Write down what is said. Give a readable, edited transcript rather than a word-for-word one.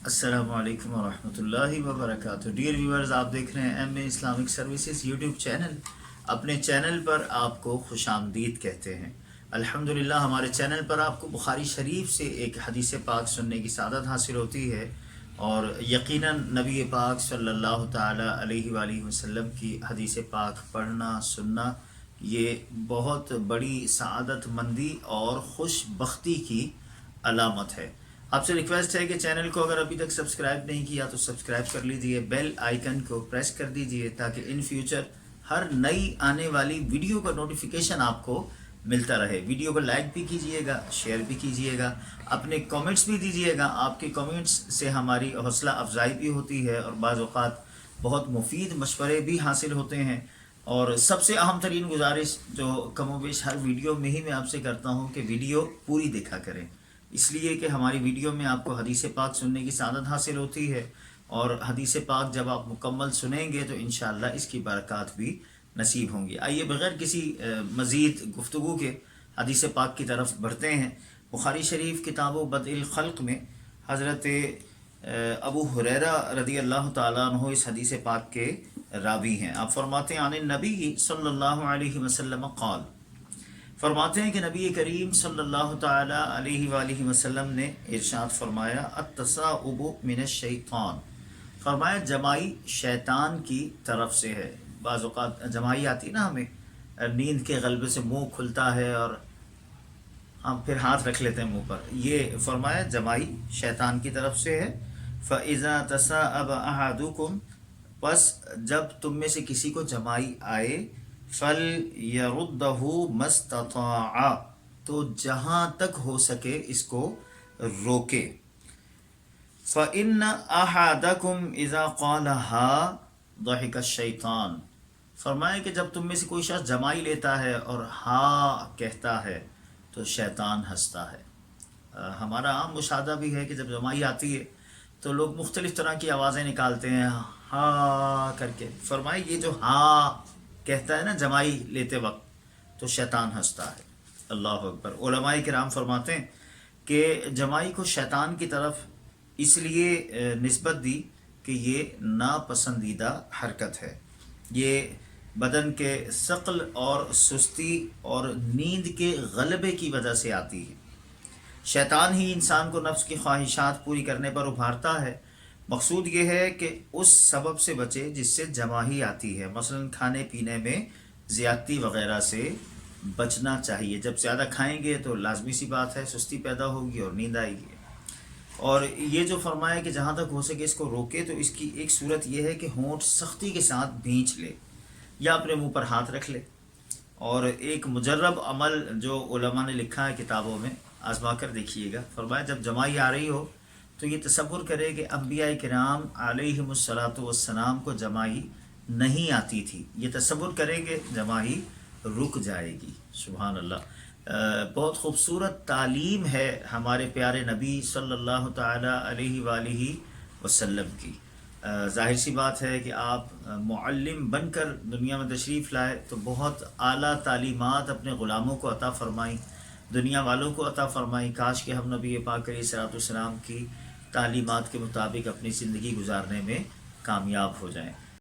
السلام علیکم ورحمۃ اللہ وبرکاتہ۔ ڈیئر ویورز، آپ دیکھ رہے ہیں ایم اے اسلامک سروسز یوٹیوب چینل۔ اپنے چینل پر آپ کو خوش آمدید کہتے ہیں۔ الحمدللہ ہمارے چینل پر آپ کو بخاری شریف سے ایک حدیث پاک سننے کی سعادت حاصل ہوتی ہے، اور یقیناً نبی پاک صلی اللہ تعالی علیہ وآلہ وسلم کی حدیث پاک پڑھنا سننا یہ بہت بڑی سعادت مندی اور خوش بختی کی علامت ہے۔ آپ سے ریکویسٹ ہے کہ چینل کو اگر ابھی تک سبسکرائب نہیں کیا تو سبسکرائب کر لیجئے، بیل آئیکن کو پریس کر دیجئے تاکہ ان فیوچر ہر نئی آنے والی ویڈیو کا نوٹیفیکیشن آپ کو ملتا رہے۔ ویڈیو کو لائک بھی کیجئے گا، شیئر بھی کیجئے گا، اپنے کامنٹس بھی دیجئے گا۔ آپ کے کامنٹس سے ہماری حوصلہ افزائی بھی ہوتی ہے اور بعض اوقات بہت مفید مشورے بھی حاصل ہوتے ہیں۔ اور سب سے اہم ترین گزارش جو کم و بیش ہر ویڈیو میں ہی میں آپ سے کرتا ہوں کہ ویڈیو پوری دیکھا کریں، اس لیے کہ ہماری ویڈیو میں آپ کو حدیث پاک سننے کی سعادت حاصل ہوتی ہے، اور حدیث پاک جب آپ مکمل سنیں گے تو انشاءاللہ اس کی برکات بھی نصیب ہوں گی۔ آئیے بغیر کسی مزید گفتگو کے حدیث پاک کی طرف بڑھتے ہیں۔ بخاری شریف کتاب و بدء الخلق میں حضرت ابو ہریرہ رضی اللہ تعالیٰ عنہ اس حدیث پاک کے راوی ہیں۔ آپ فرماتے ہیں عن النبی صلی اللہ علیہ وسلم قال، فرماتے ہیں کہ نبی کریم صلی اللہ تعالی علیہ وآلہ وسلم نے ارشاد فرمایا التصاؤب من الشیطان، فرمایا جمائی شیطان کی طرف سے ہے۔ بعض اوقات جمائی آتی نا ہمیں، نیند کے غلبے سے منہ کھلتا ہے اور ہم پھر ہاتھ رکھ لیتے ہیں منہ پر، یہ فرمایا جمائی شیطان کی طرف سے ہے۔ فَإِذَا تَصَاءَبَ أَحَدُكُمْ، پس جب تم میں سے کسی کو جمائی آئے، فَلْيَرُدَّهُ مَا اسْتَطَاعَ، تو جہاں تک ہو سکے اس کو روکے۔ فَإِنَّ أَحَدَكُمْ إِذَا قَالَهَا ضَحِكَ الشَّيْطَانُ، فرمایا کہ جب تم میں سے کوئی شخص جمائی لیتا ہے اور ہاں کہتا ہے تو شیطان ہنستا ہے۔ ہمارا عام مشاہدہ بھی ہے کہ جب جمائی آتی ہے تو لوگ مختلف طرح کی آوازیں نکالتے ہیں ہاں کر کے۔ فرمایا یہ جو ہاں کہتا ہے نا جمائی لیتے وقت تو شیطان ہنستا ہے۔ اللہ اکبر۔ علماء کرام فرماتے ہیں کہ جمائی کو شیطان کی طرف اس لیے نسبت دی کہ یہ ناپسندیدہ حرکت ہے، یہ بدن کے ثقل اور سستی اور نیند کے غلبے کی وجہ سے آتی ہے۔ شیطان ہی انسان کو نفس کی خواہشات پوری کرنے پر ابھارتا ہے۔ مقصود یہ ہے کہ اس سبب سے بچے جس سے جماہی آتی ہے، مثلا کھانے پینے میں زیادتی وغیرہ سے بچنا چاہیے۔ جب زیادہ کھائیں گے تو لازمی سی بات ہے سستی پیدا ہوگی اور نیند آئے گی۔ اور یہ جو فرمایا کہ جہاں تک ہو سکے اس کو روکے، تو اس کی ایک صورت یہ ہے کہ ہونٹ سختی کے ساتھ بھینچ لے یا اپنے منہ پر ہاتھ رکھ لے۔ اور ایک مجرب عمل جو علماء نے لکھا ہے کتابوں میں، آزما کر دیکھیے گا۔ فرمایا جب جمائی آ رہی ہو تو یہ تصور کرے کہ انبیاء کرام علیہم الصلاۃ والسلام کو جمائی نہیں آتی تھی، یہ تصور کریں کہ جمائی رک جائے گی۔ سبحان اللہ۔ بہت خوبصورت تعلیم ہے ہمارے پیارے نبی صلی اللہ تعالی علیہ وآلہ وسلم کی۔ ظاہر سی بات ہے کہ آپ معلم بن کر دنیا میں تشریف لائے تو بہت اعلیٰ تعلیمات اپنے غلاموں کو عطا فرمائیں، دنیا والوں کو عطا فرمائیں۔ کاش کہ ہم نبی پاک علیہ الصلوۃ والسلام کی تعلیمات کے مطابق اپنی زندگی گزارنے میں کامیاب ہو جائیں۔